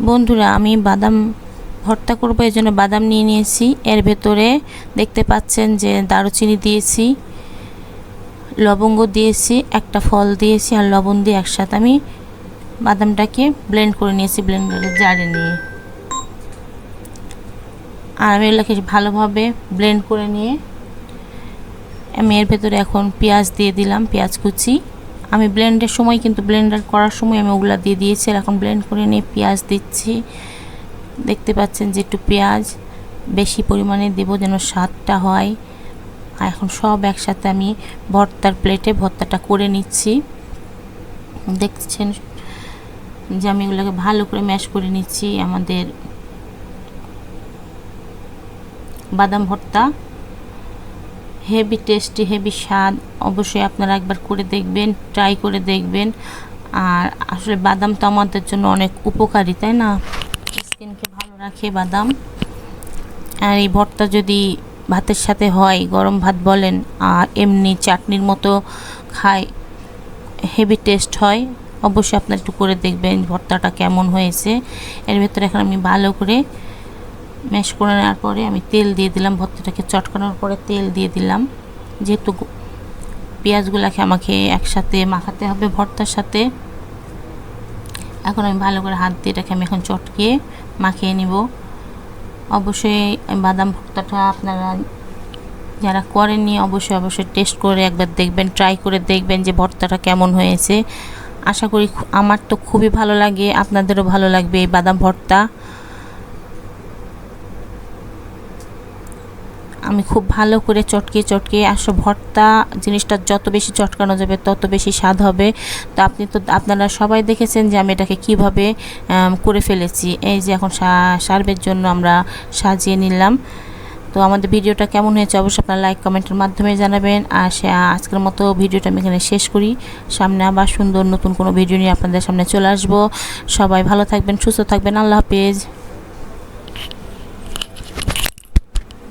বন্ধুরা, আমি বাদাম ভর্তা করবো, এই জন্য বাদাম নিয়ে নিয়েছি। এর ভেতরে দেখতে পাচ্ছেন যে দারুচিনি দিয়েছি, লবঙ্গ দিয়েছি, একটা ফল দিয়েছি আর লবণ দিয়ে একসাথে আমি বাদামটাকে ব্লেন্ড করে নিয়েছি ব্লেন্ডারের জারে নিয়ে। আর আমি এগুলোকে ভালোভাবে ব্লেন্ড করে নিয়ে আমি এর ভেতরে এখন পেঁয়াজ দিয়ে দিলাম, পেঁয়াজ কুচি। আমি ব্লেন্ডের সময় কিন্তু ব্লেন্ডার করার সময় আমি ওগুলা দিয়ে দিয়েছি। এখন ব্লেন্ড করে নিয়ে পেঁয়াজ দিচ্ছি। দেখতে পাচ্ছেন যে একটু পেঁয়াজ বেশি পরিমাণে দেব যেন স্বাদটা হয়। আর এখন সব একসাথে আমি ভর্তার প্লেটে ভর্তাটা করে নিচ্ছি। দেখছেন যে আমি এগুলোকে ভালো করে ম্যাশ করে নিচ্ছি। আমাদের বাদাম ভর্তা হেভি টেস্টি, হেভি স্বাদ। অবশ্যই আপনারা একবার করে দেখবেন, ট্রাই করে দেখবেন। আর আসলে বাদাম তো আমাদের জন্য অনেক উপকারী, তাই না? স্কিনকে ভালো রাখে বাদাম। আর এই ভর্তা যদি ভাতের সাথে হয়, গরম ভাত বলেন আর এমনি চাটনির মতো খায়, হেভি টেস্ট হয়। অবশ্যই আপনারা একটু করে দেখবেন ভর্তাটা কেমন হয়েছে। এর ভেতরে এখন আমি ভালো করে ম্যাশ করে নেওয়ার পরে আমি তেল দিয়ে দিলাম। ভর্তাটাকে চটকানোর পরে তেল দিয়ে দিলাম, যেহেতু পেঁয়াজগুলোকে আমাকে একসাথে মাখাতে হবে ভর্তার সাথে। এখন আমি ভালো করে হাত দিয়ে এটাকে আমি এখন চটকিয়ে মাখিয়ে নিব। অবশ্যই বাদাম ভর্তাটা আপনারা যারা করেননি অবশ্যই টেস্ট করে একবার দেখবেন, ট্রাই করে দেখবেন যে ভর্তাটা কেমন হয়েছে। আশা করি আমার তো খুবই ভালো লাগে, আপনাদেরও ভালো লাগবে এই বাদাম ভর্তা। আমি খুব ভালো করে চটকিয়ে আসলে ভর্তা জিনিসটা যত বেশি চটকানো যাবে তত বেশি স্বাদ হবে। তো আপনারা সবাই দেখেছেন যে আমি এটাকে কিভাবে করে ফেলেছি। এই যে এখন সার্ভের জন্য আমরা সাজিয়ে নিলাম। তো আমাদের ভিডিওটা কেমন হয়েছে অবশ্যই আপনারা লাইক কমেন্টের মাধ্যমে জানাবেন। আর আজকের মতো ভিডিওটা আমি এখানে শেষ করি। সামনে আবার সুন্দর নতুন কোনো ভিডিও নিয়ে আপনাদের সামনে চলে আসবো। সবাই ভালো থাকবেন, সুস্থ থাকবেন। আল্লাহ হাফেজ।